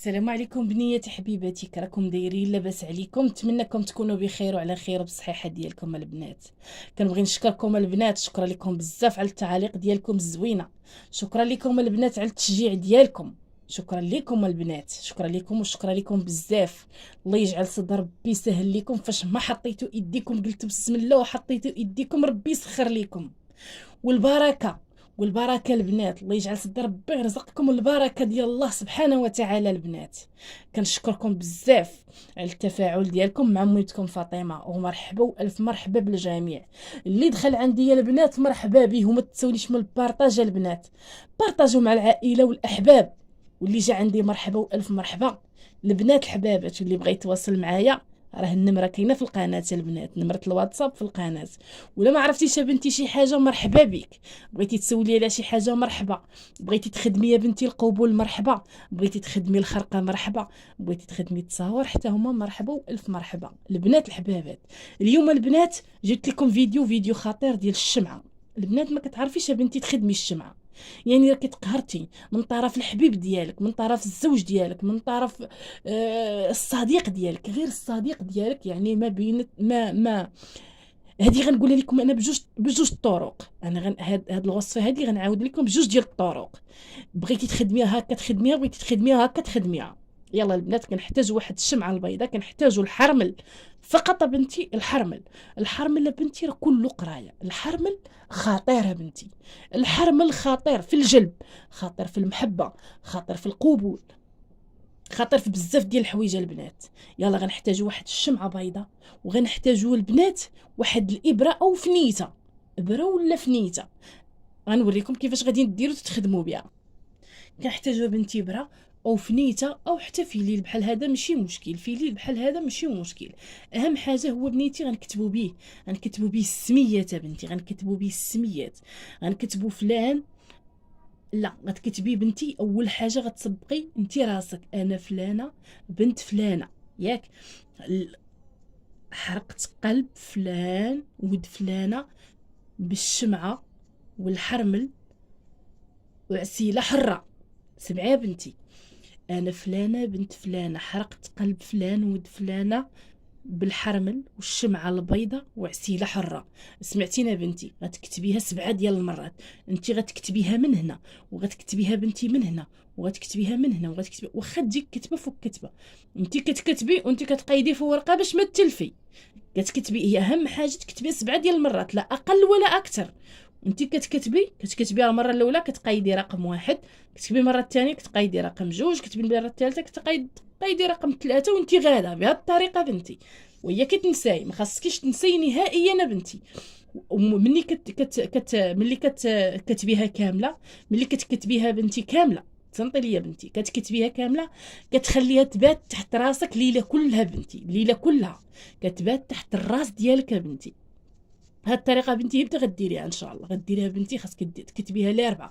السلام عليكم بنياتي حبيباتي، راكم دايرين؟ لاباس عليكم؟ نتمنىكم تكونوا بخير وعلى خير بالصحيحه ديالكم البنات. كنبغي نشكركم البنات، شكرا لكم بزاف على التعاليق ديالكم الزوينه. شكرا لكم البنات على التشجيع ديالكم. شكرا لكم البنات، شكرا لكم وشكرا لكم بزاف. الله يجعل صدر ربي يسهل لكم، فاش ما حطيتوا ايديكم قلتوا بسم الله وحطيتوا ايديكم ربي يسخر لكم. والبركه البنات، الله يجعل صدر ربي يرزقكم البركه ديال الله سبحانه وتعالى البنات. كنشكركم بزاف على التفاعل ديالكم مع مويتكم فاطمه، ومرحبا والف مرحبا بالجميع اللي دخل عندي يا البنات. مرحبا به، وما تسوليش من البارطاج البنات، بارطاجوا مع العائله والاحباب. واللي جا عندي مرحبا والف مرحبا. البنات الحبابات اللي بغى يتواصل معايا، راه النمره كاينه في القناه البنات، نمره الواتساب في القناه. ولا ما عرفتيش بنتي شي حاجه مرحبا بك، بغيتي تسولي على شي حاجه مرحبا، بغيتي تخدمي يا بنتي القبول مرحبا، بغيتي تخدمي الخرقه مرحبا، بغيتي تخدمي التصاور حتى هما مرحبا والف مرحبا. البنات الحبابات، اليوم البنات جبت لكم فيديو خطير ديال الشمعه. البنات ما كتعرفيش يا بنتي تخدمي الشمعه، يعني راكي تقهرتي من طرف الحبيب ديالك، من طرف الزوج ديالك، من طرف الصديق ديالك، غير الصديق ديالك، يعني ما بين ما هذه غنقول لكم انا بجوج الطرق. انا هاد الوصفه هذه غنعاود لكم بجوج ديال الطرق. بغيتي تخدميها هكا تخدميها، بغيتي تخدميها هكا تخدميها. يلا البنات، كنحتاج واحد الشمعه البيضاء، كنحتاجوا الحرمل فقط بنتي. الحرمل بنتي راه كله قرايه. الحرمل خطير بنتي، الحرمل خطير في الجلب، خطير في المحبه، خطير في القبول، خاطر في بزاف ديال الحوايج البنات. يلا غنحتاجوا واحد الشمعه بيضاء، وغنحتاجوا البنات واحد الابره او فنيته، ابره ولا فنيته. غنوريكم كيفاش غادي ديروا تخدموا بها. كنحتاجوا بنتي ابره او فنيته، او حتى فيليل بحال هذا ماشي مشكل، فيليل بحال هذا ماشي مشكل. اهم حاجه هو بنيتي غنكتبوا به السميات بنتي، غنكتبوا به السميات. غنكتبوا فلان، لا غتكتبي بنتي اول حاجه غتصبقي انت راسك، انا فلانه بنت فلانه، ياك حرقت قلب فلان ود فلانه بالشمعه والحرمل وعسيله حره. سمعي بنتي، انا فلانه بنت فلانه حرقت قلب فلان ود فلانه بالحرمل والشمعه البيضة وعسيله حره. سمعتينا بنتي؟ غتكتبيها 7 ديال المرات. انت غتكتبيها من هنا، وغتكتبيها بنتي من هنا، وغتكتبيها من هنا، وغتكتبي واخا تجيك كتبه فوق كتبه. انت كتكتبي وانت كتقيدي في ورقه باش ما تلفي. كتكتبي، هي اهم حاجه تكتبيها 7 ديال المرات، لا اقل ولا اكثر. انت كتكتبي المره الاولى كتقيدي رقم 1، كتكتبي المره الثانيه كتقيدي رقم 2، كتكتبي المره الثالثه كتقيدي رقم 3، وانت غاده بهذه الطريقه بنتي. وهي كتنساي، ما خاصكيش تنساي نهائيا بنتي. وملي كتبيها كامله، ملي كتكتبيها بنتي كامله، تصنتي ليا بنتي، كتكتبيها كامله كتخليها تبات تحت راسك ليله كلها بنتي، ليله كلها كتبات تحت الراس ديالك بنتي. هاد الطريقه بنتي هي غديريها ان شاء الله، غديريها بنتي. خاصك تكتبيها الاربعه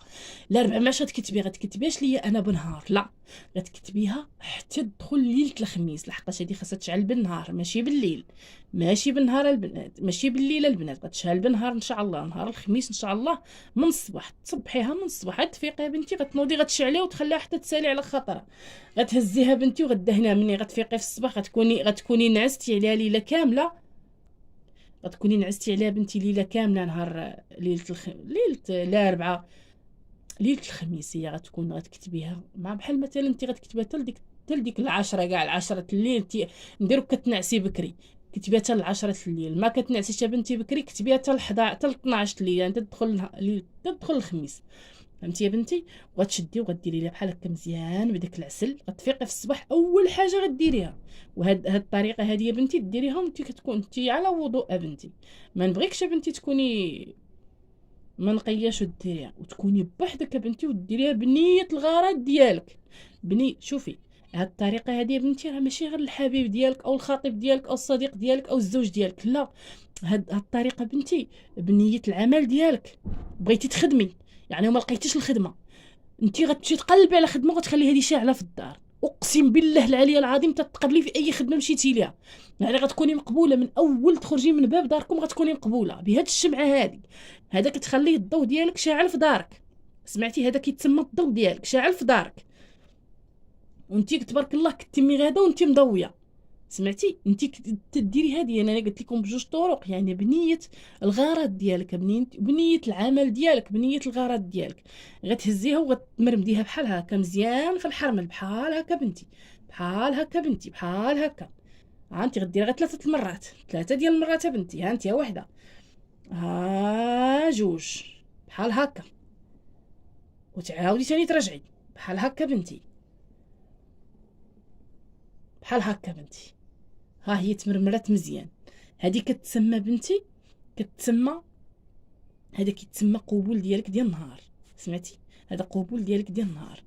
ماشي غتكتبيهاش ليا انا بنهار، لا غتكتبيها حتى تدخل ليله الخميس، لحقاش هادي خاصها تشعل بالنهار ماشي بالليل، ماشي بالنهار البنات، ماشي بالليل البنات، غتشعل بالنهار ان شاء الله، نهار الخميس ان شاء الله من الصباح. تصبحيها من الصباح عاد تفيقي بنتي، غتنوضي غتشعليها وتخليها حتى تسالي على خاطرها. غتهزيها بنتي وغدهنيها. مني غتفيقي في الصباح غتكوني نعستي عليها ليله كامله، غتكوني نعستي عليها بنتي ليله كامله. نهار ليله الاربعاء، ليله الخميس هي غتكتبيها مع بحال مثلا انت غتكتبيها حتى لديك العشرة، كاع العشرة الليل انت نديرو كتنعسي بكري، كتبيها حتى العشرة الليل. ما كتنعسيش بنتي بكري كتبيها حتى 12 الليل، يعني تدخل الخميس. فهمتي يا بنتي؟ وغتشدي وغديري ليها بحال هكا مزيان بداك العسل. غتفيقي في الصباح اول حاجه غديريها، هاد الطريقه هذه يا بنتي ديريها وانت كتكون انت على وضوء بنتي. ما نبغيكش يا بنتي تكوني ما نقياش وديريها، وتكوني بوحدك يا بنتي وديريها بنيه الغرض ديالك. شوفي، هاد الطريقه هذه يا بنتي راه ماشي غير الحبيب ديالك او الخطيب ديالك او الصديق ديالك او الزوج ديالك، لا، هاد الطريقه بنتي بنيه العمل ديالك. بغيتي تخدمي يعني وما لقيتيش الخدمه، انت غتمشي تقلبي على خدمه وغتخلي هذه شاعله في الدار. اقسم بالله العلي العظيم تتقبلي في اي خدمه مشيتي ليها، يعني غتكوني مقبوله من اول تخرجي من باب داركم، غتكوني مقبوله بهاد الشمعه هذه. هذا كتخليه الضوء ديالك شاعل في دارك. سمعتي؟ هذا كيتسمى الضوء ديالك شاعل في دارك. وانتي تبارك الله كنتي غاده وانتي مضويه، سمعتي؟ انتي تديري هذه. انا قلت لكم بجوج طرق، يعني بنيه الغرض ديالك، بنيه العمل ديالك، بنيه الغرض ديالك. غتهزيها وغتمرمديها بحال هكا مزيان في الحرمل، بحال هكا بنتي، بحال هكا بنتي، بحال هكا. ها انت غديري غير 3 المرات، 3 ديال المرات بنتي. ها انت وحده، ها جوج، بحال هكا، وتعاودي ثاني ترجعي بحال هكا بنتي، بحال هكا بنتي. ها هي تمرمرات مزيان. هذه كتسمى بنتي، كتسمى، هذا كيتسمى قبول ديالك ديال النهار، سمعتي؟ هذا قبول ديالك ديال النهار.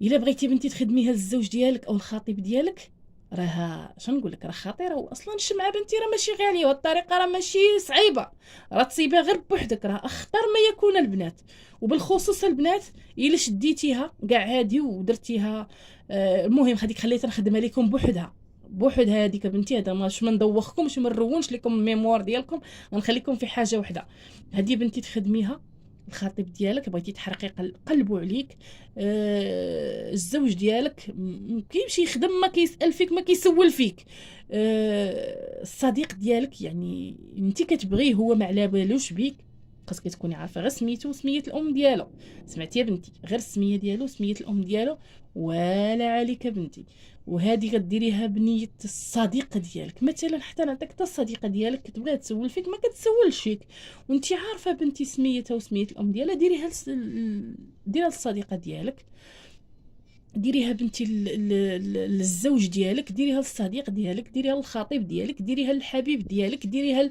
الا بغيتي بنتي تخدميها للزوج ديالك او الخطيب ديالك، راه شنو نقول لك، راه خطيره. واصلا الشمعه بنتي راه ماشي غاليه، والطريقه راه ماشي صعيبه، راه تصيبها غير بوحدك، راه اخطر ما يكون البنات. وبالخصوص البنات الا شديتيها كاع هادي ودرتيها، المهم هذيك خليتها نخدمها لكم بوحدها، بوحدها هذيك بنتي. هذا ماش ما ندوخكمش وما نرونش لكم الميموار ديالكم، غنخليكم في حاجه وحده. هذه بنتي تخدميها الخطيب ديالك، بغيتي تحرقي قلبو عليك، الزوج ديالك كيمشي يخدم ما كيسال فيك ما كيسول فيك، الصديق ديالك يعني انت كتبغيه هو ما على بالوش بيك، خاصك تكوني عارفه غير سميتو وسميه الام ديالو، سمعتي يا بنتي؟ غير السميه ديالو وسميه الام ديالو ولا عليك بنتي. وهذه غديريها بنيه الصديقه ديالك. مثلا حتى نعطيك حتى الصديقه ديالك كتبغيها تسول فيك ما كتسولش فيك، وانت عارفه بنتي سميتها وسميه الام ديالها، ديريها للصديقه ديالك، ديريها بنتي للزوج ديالك، ديريها للصديق ديالك، ديريها للخطيب ديالك، ديريها للحبيب ديالك، ديريها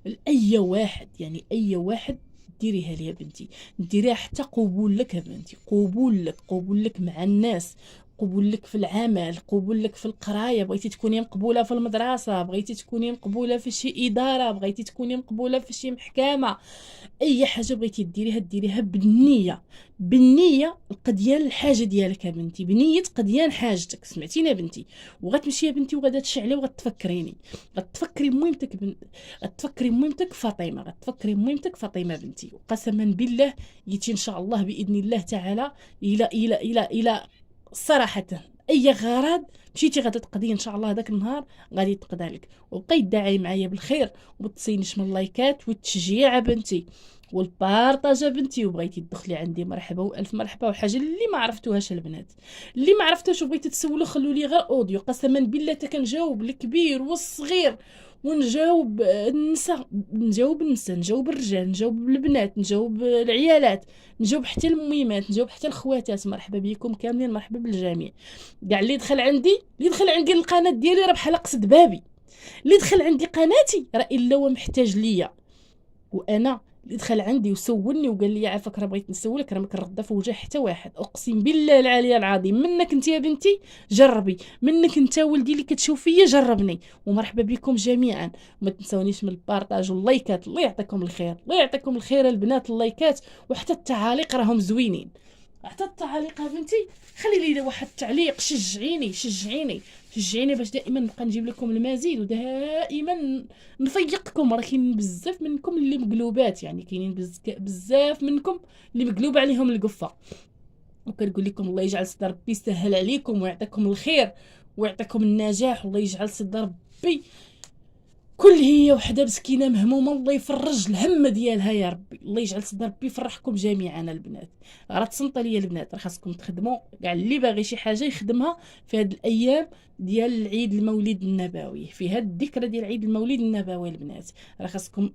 لاي واحد، يعني اي واحد ديريها ليا بنتي. ديريها حتى قبول لك بنتي، قبول لك، قبول لك مع الناس، قبول لك في العمل، قبول لك في القرايه، بغيتي تكوني مقبوله في المدرسه، بغيتي تكوني مقبوله في شي اداره، بغيتي تكوني مقبوله في شي محكمه، اي حاجه بغيتي ديريها بالنيه، بالنيه القديان الحاجه ديالك يا بنتي، بنيه قديان حاجتك، سمعتيني يا بنتي؟ وغتمشي يا بنتي وغادا تشعلي وغتفكريني، غتفكري ميمتك غتفكري ميمتك فاطمه، غتفكري ميمتك فاطمه بنتي. وقسما بالله يتي ان شاء الله باذن الله تعالى، الى صراحه اي غرض مشيتي غادا تقضي ان شاء الله هذاك النهار غادي تقضى لك. وبقيت داعي معايا بالخير، وبتصينيش من اللايكات والتشجيع بنتي والبارطاج بنتي. وبغيتي تدخلي عندي مرحبا والف مرحبا. وحاجه اللي ما عرفتوهاش البنات، اللي ما عرفتوش وبغيتي تسولوا خلوا لي غير اوديو، قسما بالله تا كنجاوب الكبير والصغير، ونجاوب النساء، نجاوب النساء، نجاوب الرجال، نجاوب البنات، نجاوب العيالات، نجاوب حتى الميمات، نجاوب حتى الخواتات. مرحبا بكم كاملين، مرحبا بالجميع. كاع اللي دخل عندي، اللي دخل عندي القناه ديالي راه بحال قصد بابي، اللي دخل عندي قناتي راه الا هو محتاج ليا. وانا اللي دخل عندي وسولني وقال لي عافاك راه بغيت نسولك، راه ما كنرد في وجه حتى واحد، اقسم بالله العلي العظيم. منك انت يا بنتي جربي، منك انت ولدي اللي كتشوف فيا جربني. ومرحبا بكم جميعا. وما تنسونيش من البارطاج واللايكات، الله يعطيكم الخير، الله يعطيكم الخير البنات. اللايكات وحتى التعاليق راهم زوينين، حتى التعاليق يا بنتي خلي لي واحد التعليق، شجعيني شجعيني شجعيني باش دائما نبقى نجيب لكم المزيد، ودائما نفيقكم. راه كاين بزاف منكم اللي مقلوبات، يعني كاينين بزاف منكم اللي مقلوب عليهم القفه. وكنقول لكم الله يجعل صدر ربي يسهل عليكم ويعطيكم الخير ويعطيكم النجاح، والله يجعل صدر ربي كل هي وحده مسكينه مهمومه الله يفرج الهم ديالها يا ربي، الله يجعل صدر ربي يفرحكم جميعا البنات. راه تصنت ليا البنات، راه خاصكم تخدموا كاع اللي باغي شي حاجه يخدمها في هاد الايام ديال العيد المولد النبوي، في هاد الذكرى ديال عيد المولد النبوي البنات. راه خاصكم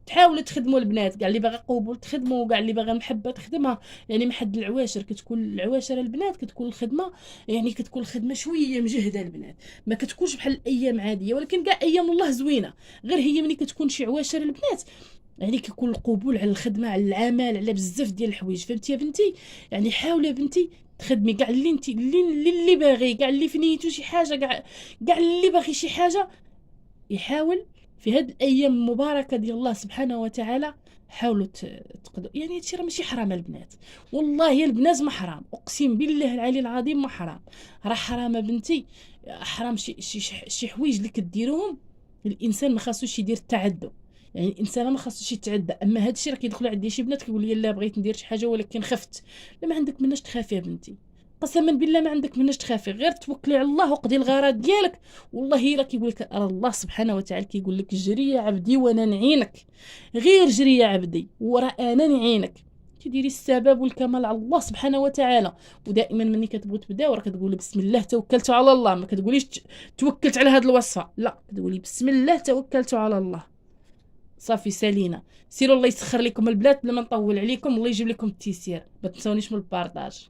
تحاولوا تخدموا البنات، كاع اللي باغا قبول تخدموا، كاع اللي باغا محبه تخدمها. يعني محد العواشر كتكون العواشر البنات كتكون الخدمه، يعني كتكون الخدمه شويه مجهده البنات، ما كتكونش بحال الايام عاديه. ولكن كاع ايام الله زوينه، غير هي ملي كتكون شي عواشر البنات يعني كيكون القبول على الخدمه، على العمل، على بزاف ديال الحوايج، فهمتي يا بنتي؟ يعني حاولي يا بنتي تخدمي كاع اللي انت اللي باغي، كاع اللي في نيتو شي حاجه، كاع اللي باغي شي حاجه يحاول في هاد الايام المباركه ديال الله سبحانه وتعالى. حاولوا تقدروا، يعني هادشي راه ماشي حرام البنات، والله يا البنات ما حرام، اقسم بالله العلي العظيم ما حرام. راه حرام بنتي، حرام شي حوايج اللي كديروهم. الانسان ما خاصوش يدير التعدي، يعني الانسان ما خاصوش يتعدى. اما هادشي راه كيدخلوا عندي شي بنات كيقول لي لا بغيت ندير شي حاجه ولكن خفت. لا ما عندك مناش تخافي يا بنتي، قسما بالله ما عندك مناش تخافي، غير توكلي على الله وقضي الغرض ديالك. والله الا كيقول لك الله سبحانه وتعالى كيقول لك جري يا عبدي وانا نعينك، غير جري يا عبدي وراه انا نعينك. تديري السبب والكمال على الله سبحانه وتعالى. ودائما ملي كتبغي تبداو راه كتقولي بسم الله توكلت على الله، ما كتقوليش توكلت على هذه الوصفه، لا كتقولي بسم الله توكلت على الله. صافي سالينا، سيروا الله يسخر لكم البلاد بلا ما نطول عليكم، الله يجيب لكم التيسير. ما تنسونيش من البارطاج.